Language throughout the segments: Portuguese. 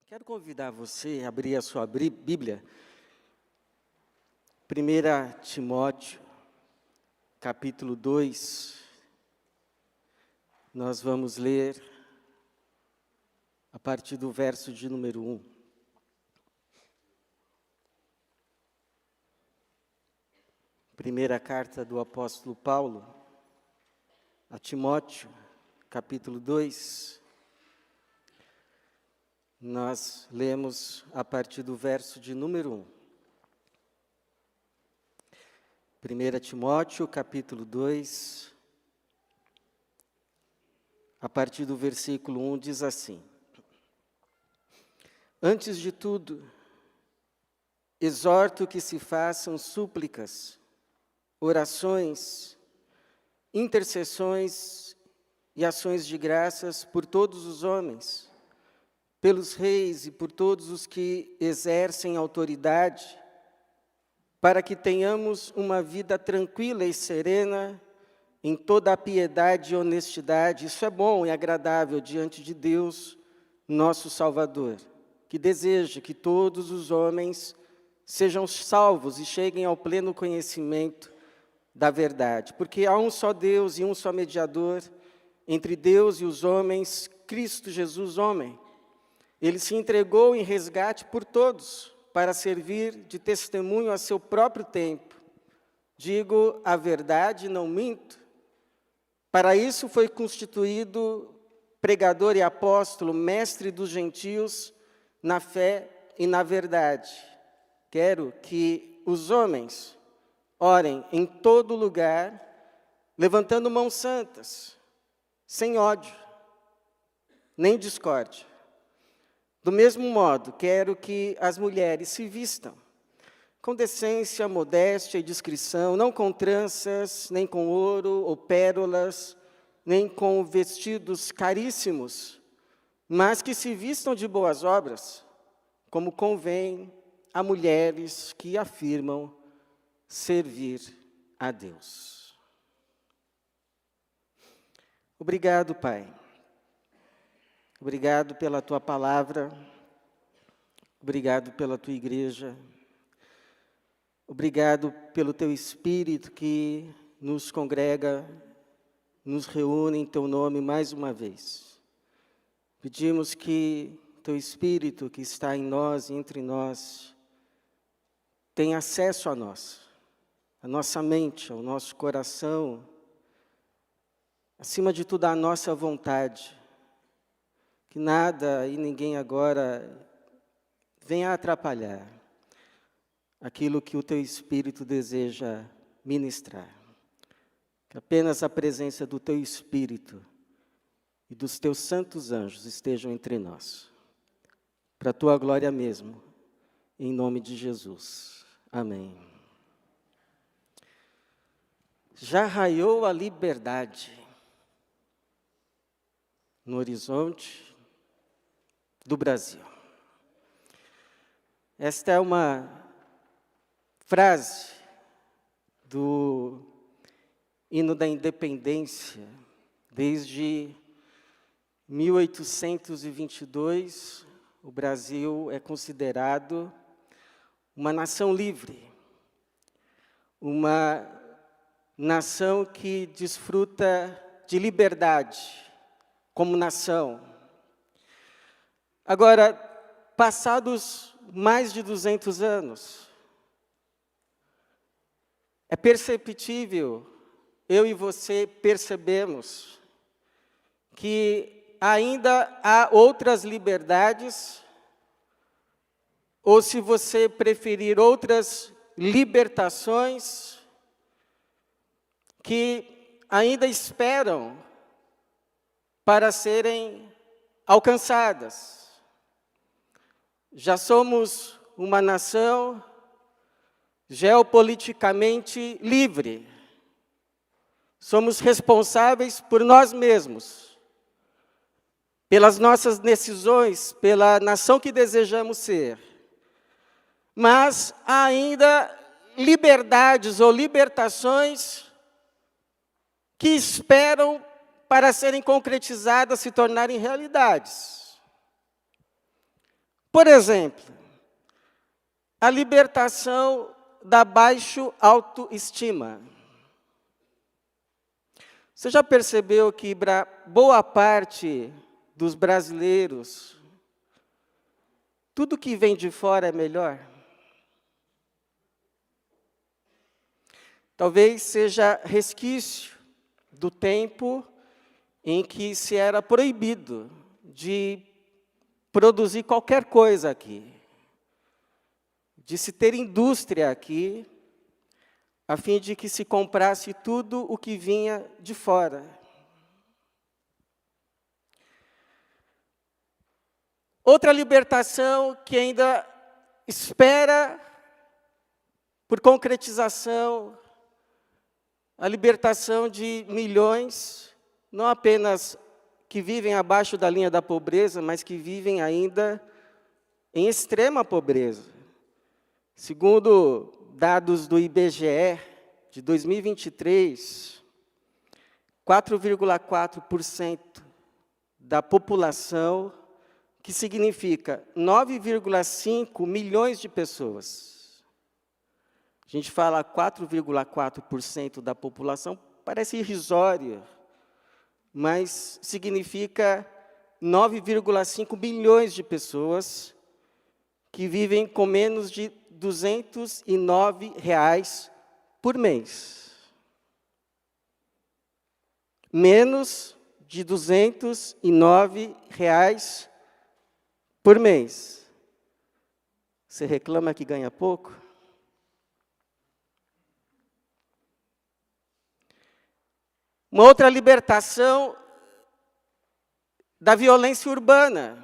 Quero convidar você a abrir a sua Bíblia, 1 Timóteo, capítulo 2. Nós vamos ler a partir do verso de número 1. Primeira carta do apóstolo Paulo a Timóteo, capítulo 2. Nós lemos a partir do verso de número 1. 1 Timóteo, capítulo 2, a partir do versículo 1, diz assim: Antes de tudo, exorto que se façam súplicas, orações, intercessões e ações de graças por todos os homens, pelos reis e por todos os que exercem autoridade, para que tenhamos uma vida tranquila e serena, em toda a piedade e honestidade. Isso é bom e agradável diante de Deus, nosso Salvador, que deseja que todos os homens sejam salvos e cheguem ao pleno conhecimento da verdade. Porque há um só Deus e um só mediador entre Deus e os homens, Cristo Jesus, homem. Ele se entregou em resgate por todos, para servir de testemunho a seu próprio tempo. Digo a verdade, não minto. Para isso foi constituído pregador e apóstolo, mestre dos gentios, na fé e na verdade. Quero que os homens orem em todo lugar, levantando mãos santas, sem ódio, nem discórdia. Do mesmo modo, quero que as mulheres se vistam com decência, modéstia e discrição, não com tranças, nem com ouro ou pérolas, nem com vestidos caríssimos, mas que se vistam de boas obras, como convém a mulheres que afirmam servir a Deus. Obrigado, Pai. Obrigado pela Tua palavra, obrigado pela Tua igreja, obrigado pelo Teu Espírito que nos congrega, nos reúne em Teu nome mais uma vez. Pedimos que Teu Espírito que está em nós e entre nós tenha acesso a nós, a nossa mente, ao nosso coração, acima de tudo a nossa vontade. Que nada e ninguém agora venha atrapalhar aquilo que o Teu Espírito deseja ministrar. Que apenas a presença do Teu Espírito e dos Teus santos anjos estejam entre nós. Para a Tua glória mesmo, em nome de Jesus. Amém. Já raiou a liberdade no horizonte do Brasil. Esta é uma frase do hino da independência. Desde 1822, o Brasil é considerado uma nação livre, uma nação que desfruta de liberdade como nação. Agora, passados mais de 200 anos, é perceptível, eu e você percebemos, que ainda há outras liberdades, ou se você preferir, outras libertações, que ainda esperam para serem alcançadas. Já somos uma nação geopoliticamente livre. Somos responsáveis por nós mesmos, pelas nossas decisões, pela nação que desejamos ser. Mas há ainda liberdades ou libertações que esperam para serem concretizadas, se tornarem realidades. Por exemplo, a libertação da baixa autoestima. Você já percebeu que boa parte dos brasileiros, tudo que vem de fora é melhor? Talvez seja resquício do tempo em que se era proibido de produzir qualquer coisa aqui, de se ter indústria aqui, a fim de que se comprasse tudo o que vinha de fora. Outra libertação que ainda espera por concretização, a libertação de milhões, não apenas que vivem abaixo da linha da pobreza, mas que vivem ainda em extrema pobreza. Segundo dados do IBGE, de 2023, 4,4% da população, que significa 9,5 milhões de pessoas. A gente fala 4,4% da população, parece irrisório, mas significa 9,5 milhões de pessoas que vivem com menos de R$ 209 por mês. Menos de R$ 209 por mês. Você reclama que ganha pouco? Uma outra libertação da violência urbana.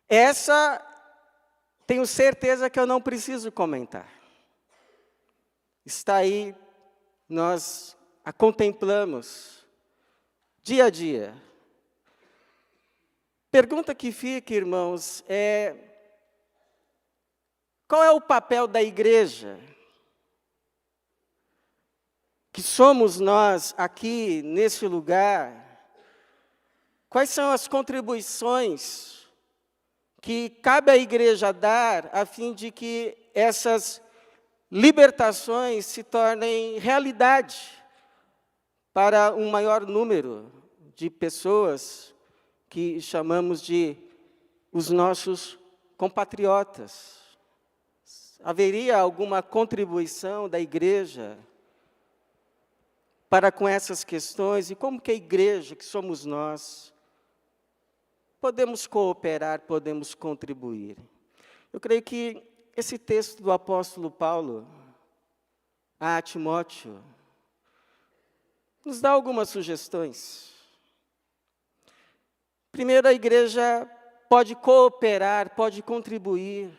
Essa, tenho certeza que eu não preciso comentar. Está aí, nós a contemplamos dia a dia. Pergunta que fica, irmãos, qual é o papel da igreja? Que somos nós aqui, nesse lugar? Quais são as contribuições que cabe à igreja dar, a fim de que essas libertações se tornem realidade para um maior número de pessoas que chamamos de os nossos compatriotas? Haveria alguma contribuição da igreja para com essas questões? E como que a igreja, que somos nós, podemos cooperar, podemos contribuir? Eu creio que esse texto do apóstolo Paulo a Timóteo nos dá algumas sugestões. Primeiro, a igreja pode cooperar, pode contribuir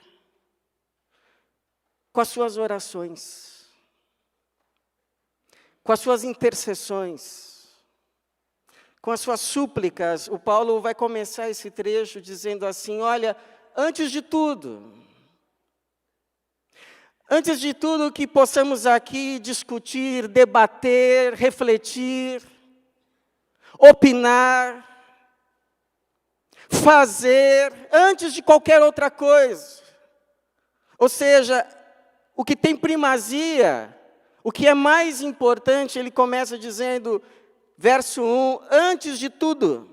com as suas orações, com as suas intercessões, com as suas súplicas. O Paulo vai começar esse trecho dizendo assim: olha, antes de tudo que possamos aqui discutir, debater, refletir, opinar, fazer, antes de qualquer outra coisa, ou seja, o que tem primazia, o que é mais importante, ele começa dizendo, verso 1, antes de tudo,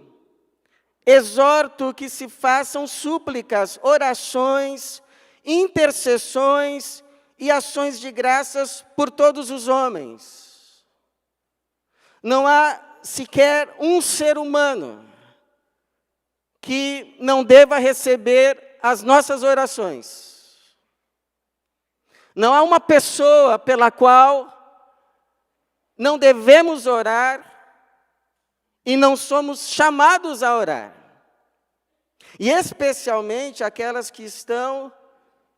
exorto que se façam súplicas, orações, intercessões e ações de graças por todos os homens. Não há sequer um ser humano que não deva receber as nossas orações. Não há uma pessoa pela qual não devemos orar e não somos chamados a orar. E especialmente aquelas que estão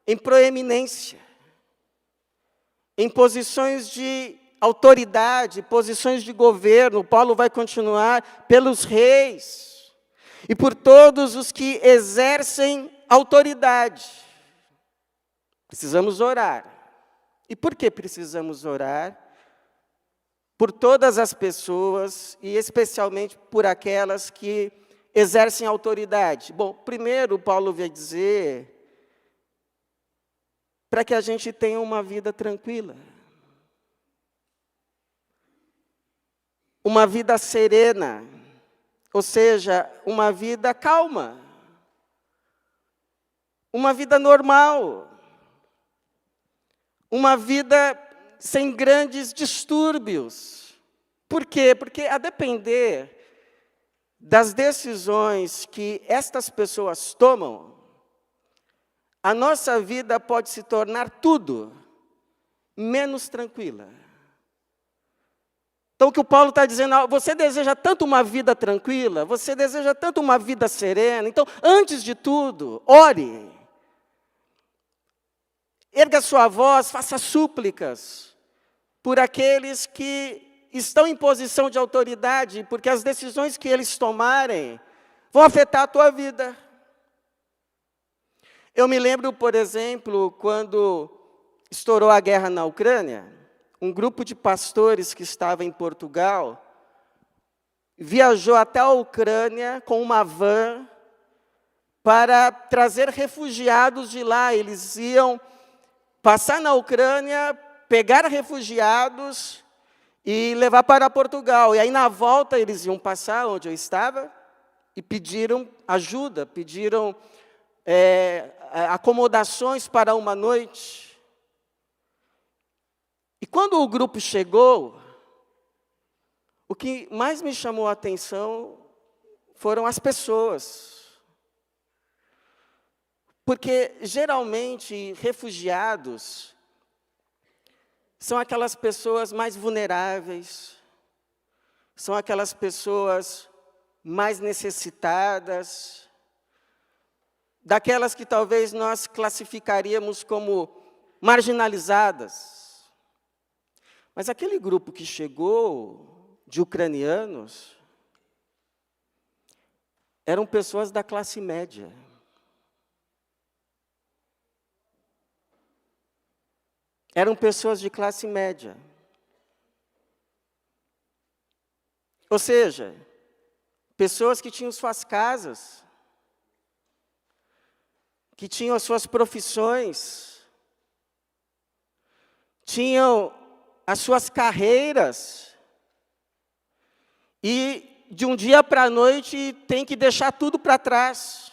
em proeminência, em posições de autoridade, posições de governo. Paulo vai continuar pelos reis e por todos os que exercem autoridade. Precisamos orar. E por que precisamos orar? Por todas as pessoas, e especialmente por aquelas que exercem autoridade? Bom, primeiro, Paulo vai dizer para que a gente tenha uma vida tranquila. Uma vida serena, ou seja, uma vida calma. Uma vida normal. Uma vida sem grandes distúrbios. Por quê? Porque a depender das decisões que estas pessoas tomam, a nossa vida pode se tornar tudo menos tranquila. Então, o que o Paulo está dizendo, você deseja tanto uma vida tranquila, você deseja tanto uma vida serena, então, antes de tudo, ore. Erga sua voz, faça súplicas por aqueles que estão em posição de autoridade, porque as decisões que eles tomarem vão afetar a tua vida. Eu me lembro, por exemplo, quando estourou a guerra na Ucrânia, um grupo de pastores que estava em Portugal viajou até a Ucrânia com uma van para trazer refugiados de lá. Eles iam passar na Ucrânia, pegar refugiados e levar para Portugal. E aí, na volta, eles iam passar onde eu estava e pediram ajuda, pediram acomodações para uma noite. E quando o grupo chegou, o que mais me chamou a atenção foram as pessoas. Porque, geralmente, refugiados são aquelas pessoas mais vulneráveis, são aquelas pessoas mais necessitadas, daquelas que talvez nós classificaríamos como marginalizadas. Mas aquele grupo que chegou, de ucranianos, eram pessoas da classe média. Eram pessoas de classe média. Ou seja, pessoas que tinham suas casas, que tinham as suas profissões, tinham as suas carreiras, e de um dia para a noite tem que deixar tudo para trás.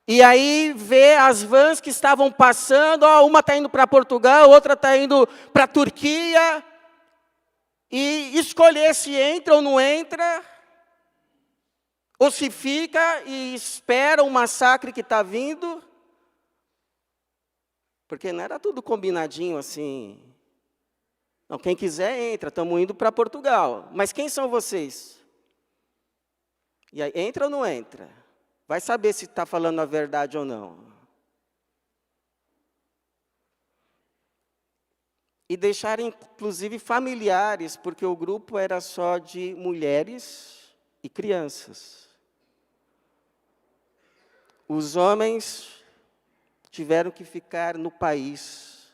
E aí vê as vans que estavam passando, uma está indo para Portugal, outra está indo para a Turquia, e escolher se entra ou não entra, ou se fica e espera o massacre que está vindo, porque não era tudo combinadinho assim. Não, quem quiser entra, estamos indo para Portugal. Mas quem são vocês? E aí, entra ou não entra? Vai saber se está falando a verdade ou não. E deixar, inclusive, familiares, porque o grupo era só de mulheres e crianças. Os homens tiveram que ficar no país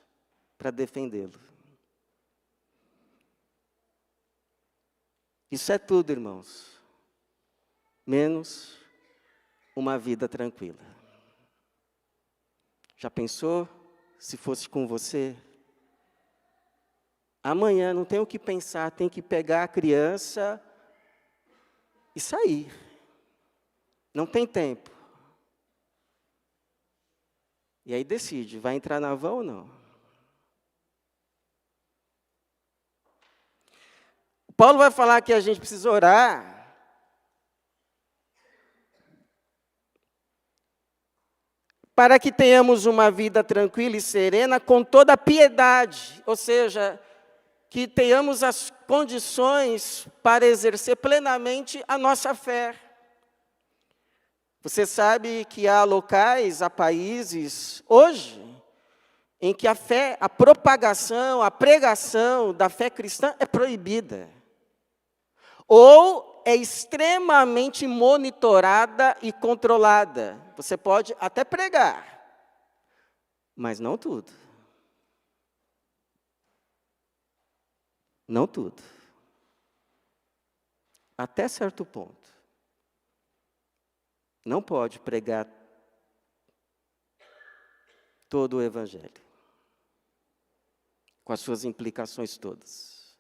para defendê-lo. Isso é tudo, irmãos, menos uma vida tranquila. Já pensou se fosse com você? Amanhã não tem o que pensar, tem que pegar a criança e sair. Não tem tempo. E aí decide, vai entrar na van ou não? Paulo vai falar que a gente precisa orar para que tenhamos uma vida tranquila e serena com toda a piedade, ou seja, que tenhamos as condições para exercer plenamente a nossa fé. Você sabe que há locais, há países, hoje, em que a fé, a propagação, a pregação da fé cristã é proibida. Ou é extremamente monitorada e controlada. Você pode até pregar, mas não tudo. Não tudo. até certo ponto. Não pode pregar todo o Evangelho, com as suas implicações todas.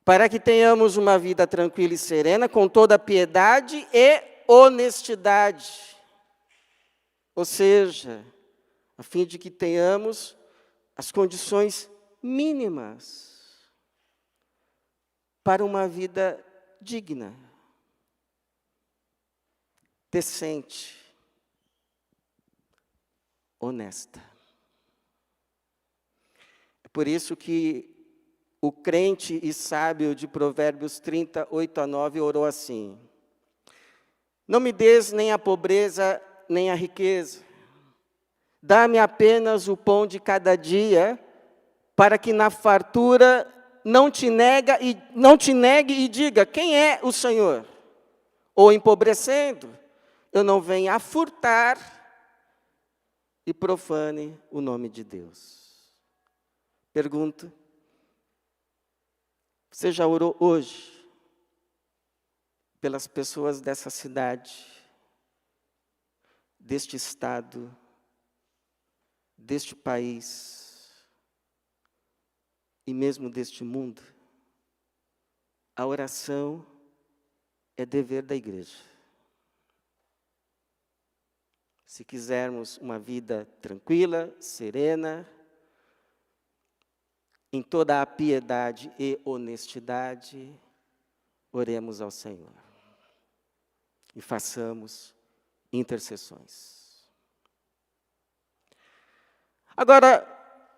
Para que tenhamos uma vida tranquila e serena, com toda a piedade e honestidade. Ou seja, a fim de que tenhamos as condições mínimas para uma vida digna, decente, honesta. É por isso que o crente e sábio de Provérbios 30, 8-9 orou assim: não me des nem a pobreza, nem a riqueza. Dá-me apenas o pão de cada dia, para que na fartura não te negue e diga, quem é o Senhor? Ou empobrecendo, eu não venha a furtar e profane o nome de Deus. Pergunta: você já orou hoje pelas pessoas dessa cidade, deste estado, deste país e mesmo deste mundo? A oração é dever da igreja. Se quisermos uma vida tranquila, serena, em toda a piedade e honestidade, oremos ao Senhor e façamos intercessões. Agora,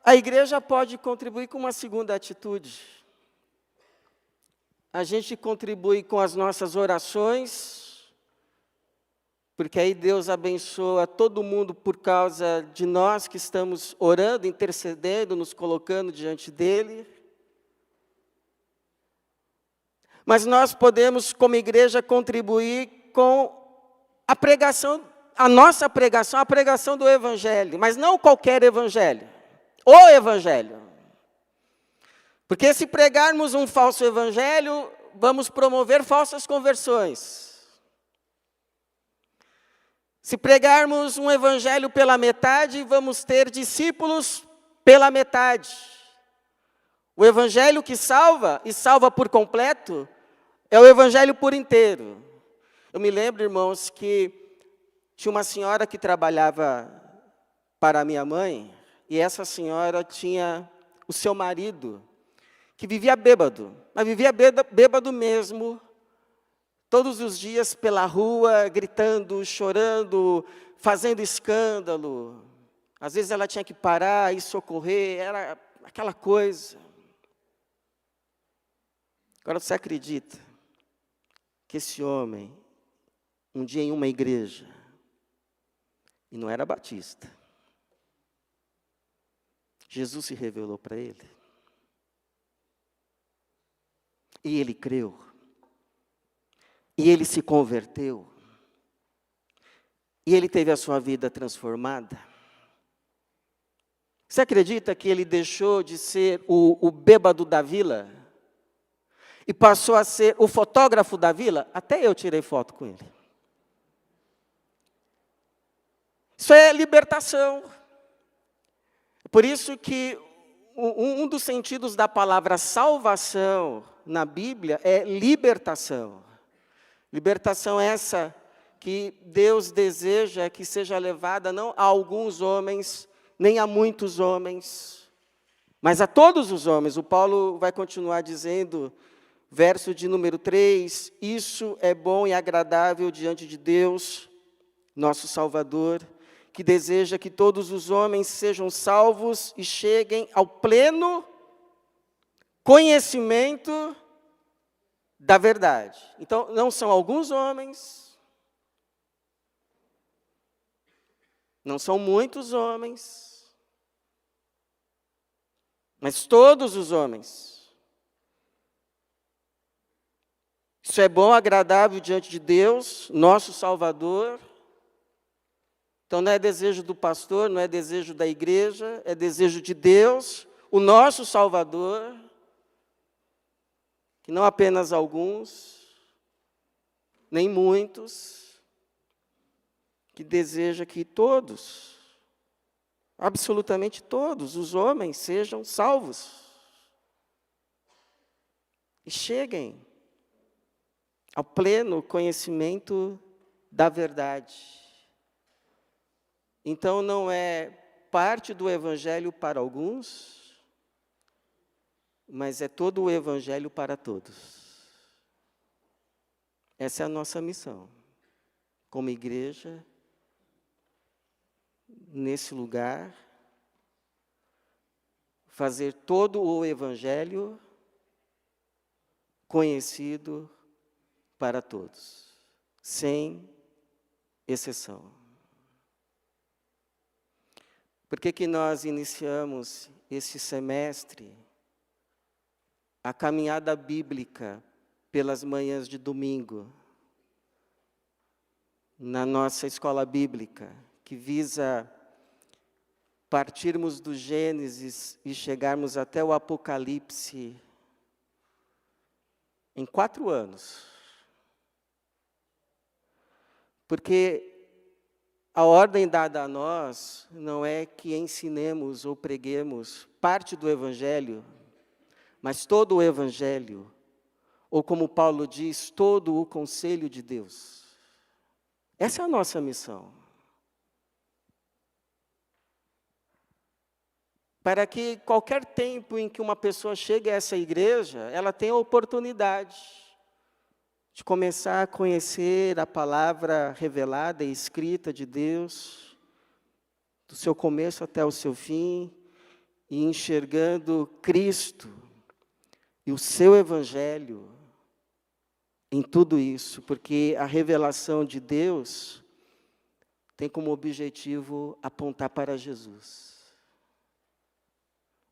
a igreja pode contribuir com uma segunda atitude. A gente contribui com as nossas orações, porque aí Deus abençoa todo mundo por causa de nós que estamos orando, intercedendo, nos colocando diante dEle. Mas nós podemos, como igreja, contribuir com a pregação, a nossa pregação, a pregação do Evangelho, mas não qualquer Evangelho, o Evangelho. Porque se pregarmos um falso Evangelho, vamos promover falsas conversões. Se pregarmos um Evangelho pela metade, vamos ter discípulos pela metade. O Evangelho que salva, e salva por completo, é o Evangelho por inteiro. Eu me lembro, irmãos, que tinha uma senhora que trabalhava para a minha mãe, e essa senhora tinha o seu marido, que vivia bêbado, mas vivia bêbado mesmo, todos os dias pela rua, gritando, chorando, fazendo escândalo. Às vezes ela tinha que parar e socorrer, era aquela coisa. Agora você acredita que esse homem, um dia em uma igreja, e não era batista, Jesus se revelou para ele. E ele creu. E ele se converteu. E ele teve a sua vida transformada. Você acredita que ele deixou de ser o bêbado da vila? E passou a ser o fotógrafo da vila? Até eu tirei foto com ele. Isso é libertação. Por isso que um dos sentidos da palavra salvação na Bíblia é libertação. Libertação essa que Deus deseja que seja levada não a alguns homens, nem a muitos homens, mas a todos os homens. O Paulo vai continuar dizendo, verso de número 3, isso é bom e agradável diante de Deus, nosso Salvador, que deseja que todos os homens sejam salvos e cheguem ao pleno conhecimento da verdade. Então, não são alguns homens, não são muitos homens, mas todos os homens. Isso é bom, agradável diante de Deus, nosso Salvador. Então não é desejo do pastor, não é desejo da igreja, é desejo de Deus, o nosso Salvador, que não apenas alguns, nem muitos, que deseja que todos, absolutamente todos, os homens sejam salvos e cheguem ao pleno conhecimento da verdade. Então, não é parte do Evangelho para alguns, mas é todo o Evangelho para todos. Essa é a nossa missão, como igreja, nesse lugar, fazer todo o Evangelho conhecido para todos, sem exceção. Por que nós iniciamos esse semestre a caminhada bíblica pelas manhãs de domingo, na nossa escola bíblica, que visa partirmos do Gênesis e chegarmos até o Apocalipse em 4 anos? Porque a ordem dada a nós não é que ensinemos ou preguemos parte do Evangelho, mas todo o Evangelho, ou como Paulo diz, todo o conselho de Deus. Essa é a nossa missão. Para que qualquer tempo em que uma pessoa chegue a essa igreja, ela tenha a oportunidade de começar a conhecer a palavra revelada e escrita de Deus, do seu começo até o seu fim, e enxergando Cristo e o seu Evangelho em tudo isso, porque a revelação de Deus tem como objetivo apontar para Jesus.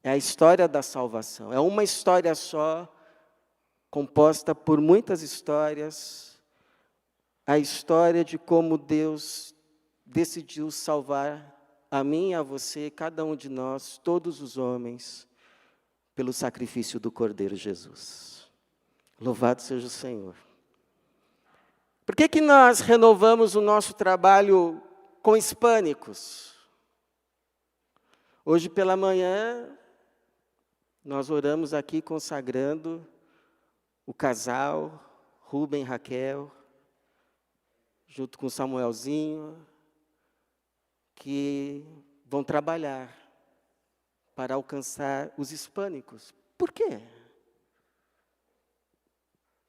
É a história da salvação, é uma história só, composta por muitas histórias, a história de como Deus decidiu salvar a mim, a você, cada um de nós, todos os homens, pelo sacrifício do Cordeiro Jesus. Louvado seja o Senhor. Por que nós renovamos o nosso trabalho com hispânicos? Hoje pela manhã, nós oramos aqui consagrando o casal, Rubem e Raquel, junto com Samuelzinho, que vão trabalhar para alcançar os hispânicos. Por quê?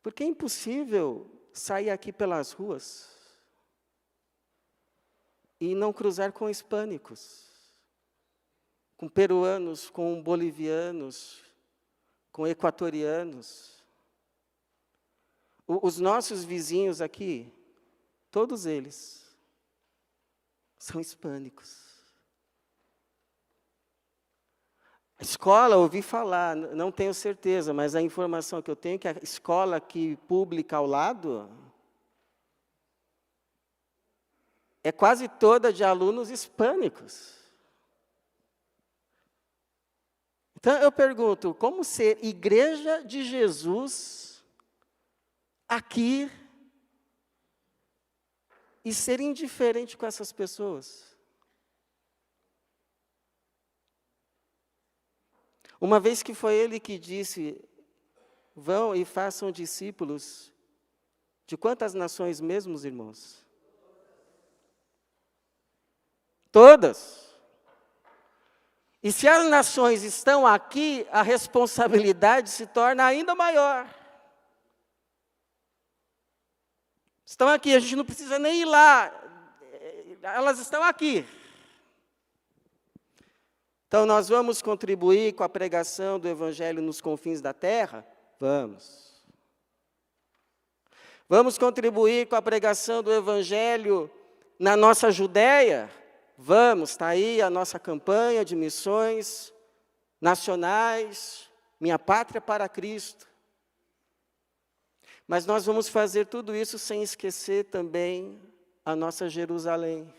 Porque é impossível sair aqui pelas ruas e não cruzar com hispânicos, com peruanos, com bolivianos, com equatorianos. Os nossos vizinhos aqui, todos eles, são hispânicos. A escola, ouvi falar, não tenho certeza, mas a informação que eu tenho é que a escola aqui pública ao lado é quase toda de alunos hispânicos. Então eu pergunto, como ser igreja de Jesus aqui e ser indiferente com essas pessoas? Uma vez que foi ele que disse, vão e façam discípulos de quantas nações mesmo, irmãos? Todas. E se as nações estão aqui, a responsabilidade se torna ainda maior. Estão aqui, a gente não precisa nem ir lá, elas estão aqui. Então, nós vamos contribuir com a pregação do Evangelho nos confins da terra? Vamos. Vamos contribuir com a pregação do Evangelho na nossa Judéia? Vamos, está aí a nossa campanha de missões nacionais, Minha Pátria para Cristo. Mas nós vamos fazer tudo isso sem esquecer também a nossa Jerusalém.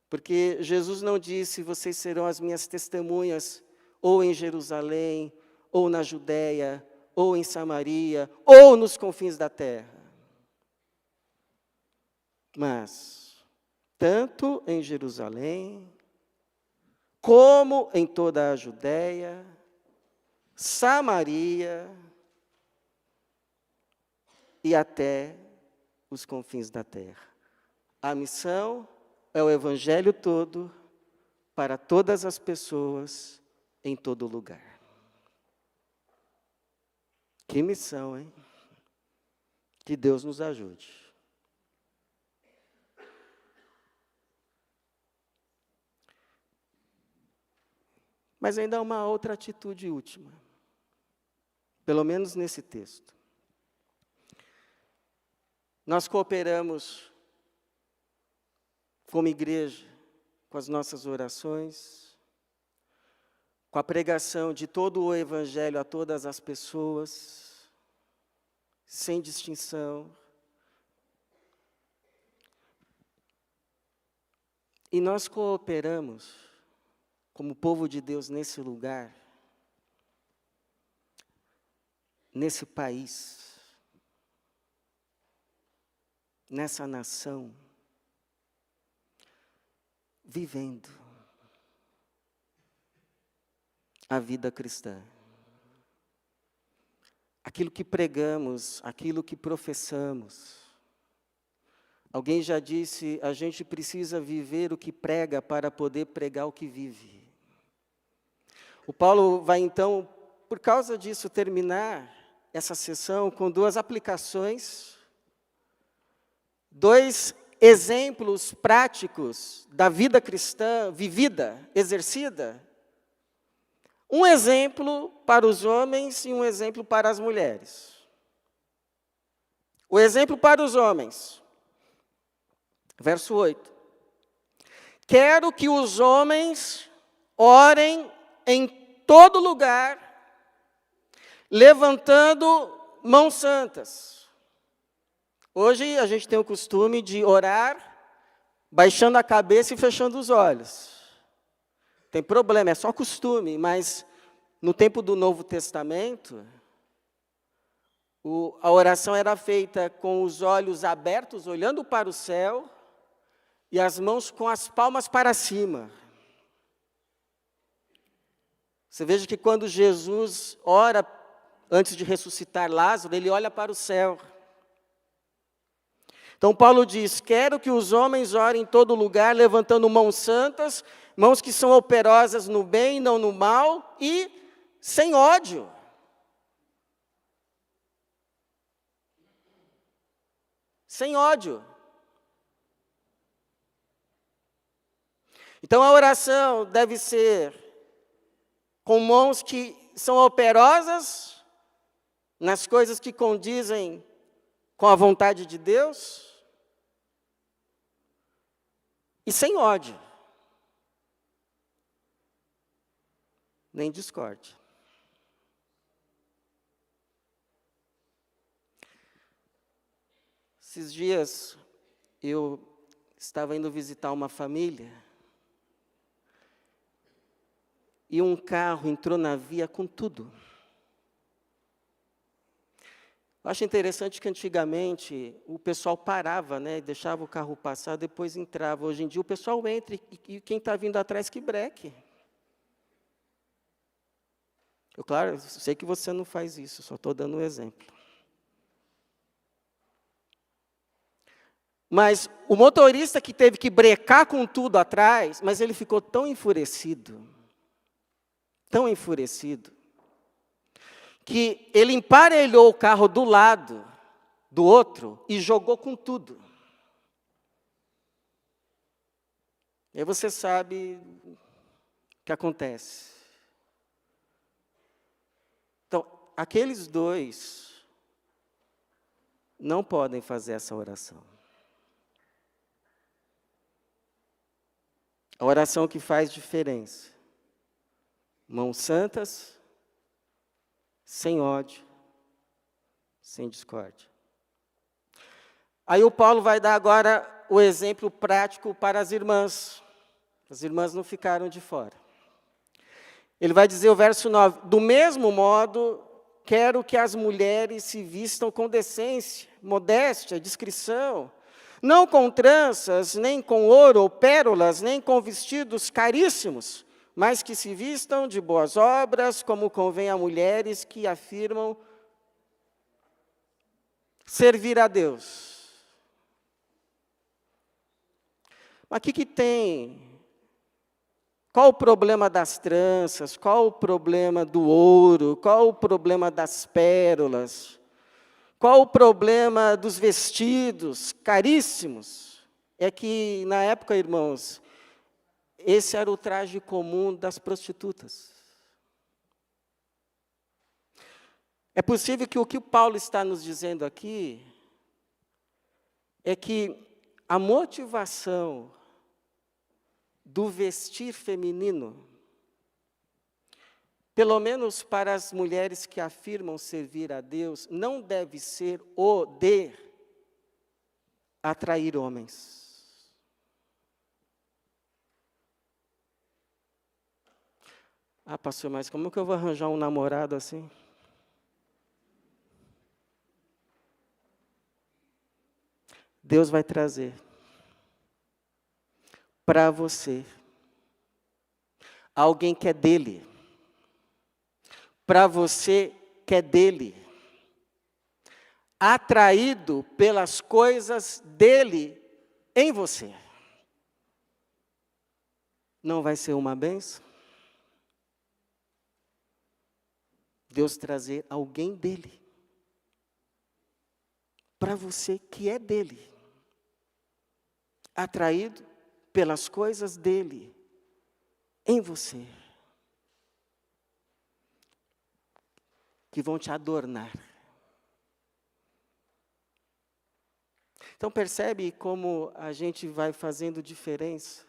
Porque Jesus não disse, vocês serão as minhas testemunhas, ou em Jerusalém, ou na Judéia, ou em Samaria, ou nos confins da terra. Mas, tanto em Jerusalém, como em toda a Judéia, Samaria e até os confins da terra. A missão é o evangelho todo para todas as pessoas em todo lugar. Que missão, hein? Que Deus nos ajude. Mas ainda há uma outra atitude última, pelo menos nesse texto. Nós cooperamos como igreja com as nossas orações, com a pregação de todo o evangelho a todas as pessoas, sem distinção. E nós cooperamos como povo de Deus nesse lugar, nesse país, nessa nação, vivendo a vida cristã. Aquilo que pregamos, aquilo que professamos. Alguém já disse, a gente precisa viver o que prega para poder pregar o que vive. O Paulo vai então, por causa disso, terminar essa sessão com duas aplicações, dois exemplos práticos da vida cristã vivida, exercida. Um exemplo para os homens e um exemplo para as mulheres. O exemplo para os homens. Verso 8. Quero que os homens orem em todo lugar, levantando mãos santas. Hoje a gente tem o costume de orar, baixando a cabeça e fechando os olhos. Tem problema, é só costume, mas no tempo do Novo Testamento, a oração era feita com os olhos abertos, olhando para o céu, e as mãos com as palmas para cima. Você veja que quando Jesus ora, antes de ressuscitar Lázaro, ele olha para o céu. Então Paulo diz, quero que os homens orem em todo lugar, levantando mãos santas, mãos que são operosas no bem e não no mal, e sem ódio. Sem ódio. Então a oração deve ser com mãos que são operosas nas coisas que condizem com a vontade de Deus e sem ódio, nem discórdia. Esses dias eu estava indo visitar uma família e um carro entrou na via com tudo. Eu acho interessante que antigamente o pessoal parava, né, deixava o carro passar, depois entrava. Hoje em dia o pessoal entra e quem está vindo atrás que breque. Eu, claro, sei que você não faz isso, só estou dando um exemplo. Mas o motorista que teve que brecar com tudo atrás, mas ele ficou tão enfurecido, que ele emparelhou o carro do lado do outro e jogou com tudo. E aí você sabe o que acontece. Então, aqueles dois não podem fazer essa oração. A oração que faz diferença. Mãos santas, sem ódio, sem discórdia. Aí o Paulo vai dar agora o exemplo prático para as irmãs. As irmãs não ficaram de fora. Ele vai dizer o verso 9, do mesmo modo, quero que as mulheres se vistam com decência, modéstia, discrição, não com tranças, nem com ouro ou pérolas, nem com vestidos caríssimos, mas que se vistam de boas obras, como convém a mulheres que afirmam servir a Deus. Mas o que tem? Qual o problema das tranças? Qual o problema do ouro? Qual o problema das pérolas? Qual o problema dos vestidos caríssimos? É que, na época, irmãos, esse era o traje comum das prostitutas. É possível que o que o Paulo está nos dizendo aqui é que a motivação do vestir feminino, pelo menos para as mulheres que afirmam servir a Deus, não deve ser o de atrair homens. Ah, pastor, mas como que eu vou arranjar um namorado assim? Deus vai trazer para você alguém que é dele, para você que é dele, atraído pelas coisas dele em você. Não vai ser uma bênção? Deus trazer alguém dele, para você que é dele, atraído pelas coisas dele em você, que vão te adornar. Então percebe como a gente vai fazendo diferença,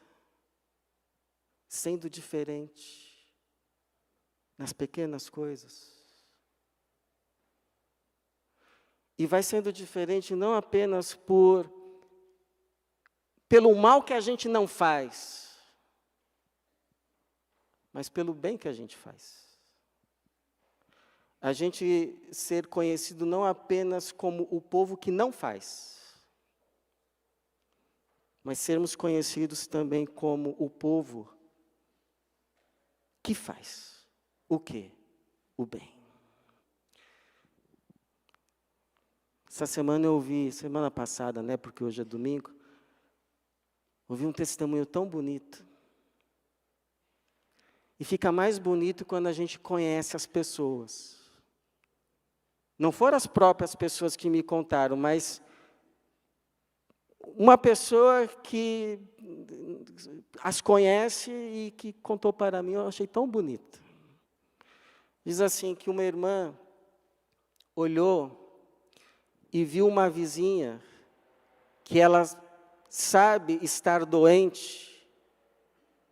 sendo diferente nas pequenas coisas. E vai sendo diferente não apenas pelo mal que a gente não faz, mas pelo bem que a gente faz. A gente ser conhecido não apenas como o povo que não faz, mas sermos conhecidos também como o povo que faz. O quê? O bem. Essa semana eu ouvi, semana passada, né, porque hoje é domingo, ouvi um testemunho tão bonito. E fica mais bonito quando a gente conhece as pessoas. Não foram as próprias pessoas que me contaram, mas uma pessoa que as conhece e que contou para mim, eu achei tão bonito. Diz assim, que uma irmã olhou e viu uma vizinha que ela sabe estar doente,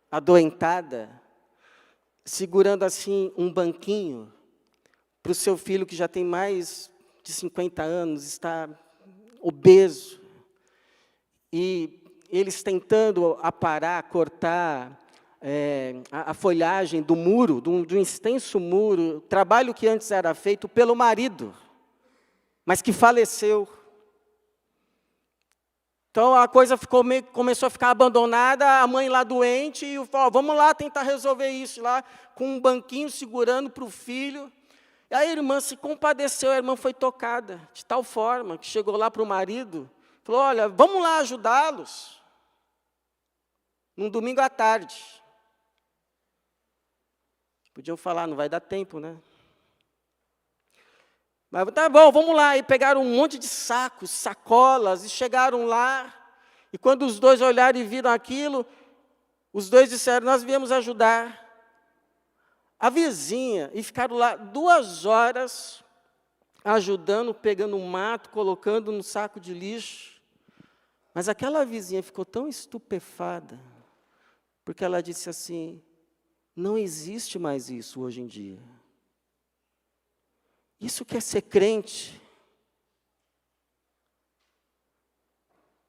adoentada, segurando assim um banquinho para o seu filho que já tem mais de 50 anos, está obeso, e eles tentando aparar, cortar a folhagem do muro, de um extenso muro, trabalho que antes era feito pelo marido, mas que faleceu. Então a coisa começou a ficar abandonada, a mãe lá doente, e falou, vamos lá tentar resolver isso, lá com um banquinho segurando para o filho. E a irmã se compadeceu, a irmã foi tocada, de tal forma, que chegou lá para o marido, falou, olha, vamos lá ajudá-los, num domingo à tarde. Podiam falar, não vai dar tempo, né? Mas tá bom, vamos lá. E pegaram um monte de sacos, sacolas, e chegaram lá. E quando os dois olharam e viram aquilo, os dois disseram, nós viemos ajudar a vizinha. E ficaram lá 2 horas, ajudando, pegando um mato, colocando no saco de lixo. Mas aquela vizinha ficou tão estupefada, porque ela disse assim, não existe mais isso hoje em dia. Isso que é ser crente.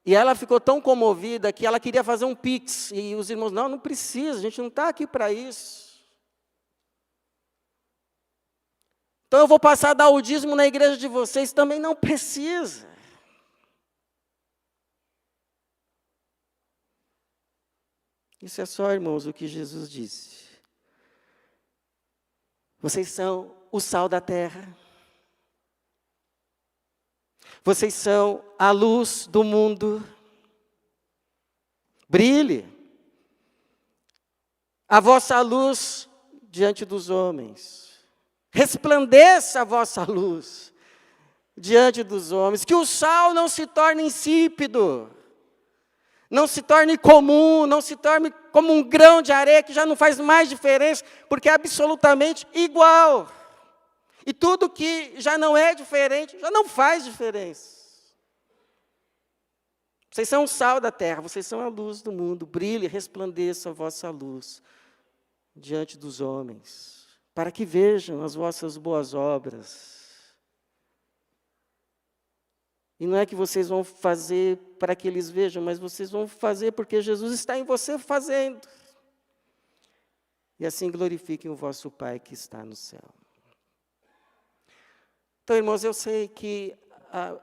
E ela ficou tão comovida que ela queria fazer um pix. E os irmãos, não precisa, a gente não está aqui para isso. Então eu vou passar a dar o dízimo na igreja de vocês, também não precisa. Isso é só, irmãos, o que Jesus disse. Vocês são o sal da terra. Vocês são a luz do mundo. Brilhe a vossa luz diante dos homens. Resplandeça a vossa luz diante dos homens. Que o sal não se torne insípido. Não se torne comum, não se torne como um grão de areia que já não faz mais diferença, porque é absolutamente igual. E tudo que já não é diferente, já não faz diferença. Vocês são o sal da terra, vocês são a luz do mundo. Brilhe, resplandeça a vossa luz diante dos homens, para que vejam as vossas boas obras. E não é que vocês vão fazer para que eles vejam, mas vocês vão fazer porque Jesus está em você fazendo. E assim glorifiquem o vosso Pai que está no céu. Então, irmãos, eu sei que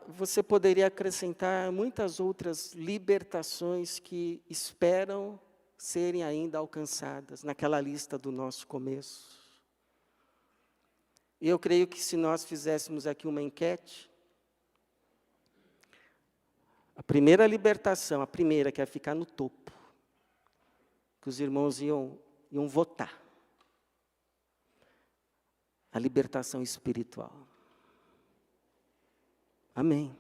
você poderia acrescentar muitas outras libertações que esperam serem ainda alcançadas naquela lista do nosso começo. E eu creio que se nós fizéssemos aqui uma enquete, a primeira libertação, a primeira que é ficar no topo, que os irmãos iam votar, a libertação espiritual. Amém.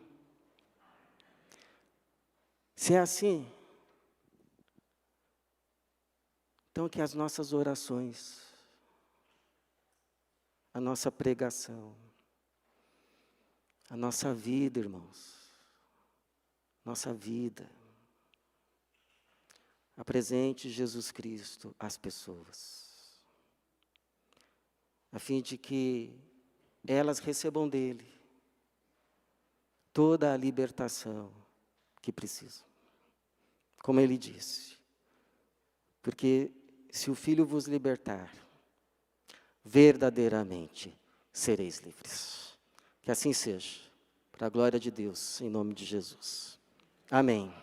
Se é assim, então que as nossas orações, a nossa pregação, a nossa vida, irmãos, nossa vida, apresente Jesus Cristo às pessoas, a fim de que elas recebam dele toda a libertação que precisam. Como ele disse, porque se o Filho vos libertar, verdadeiramente sereis livres. Que assim seja, para a glória de Deus, em nome de Jesus. Amém.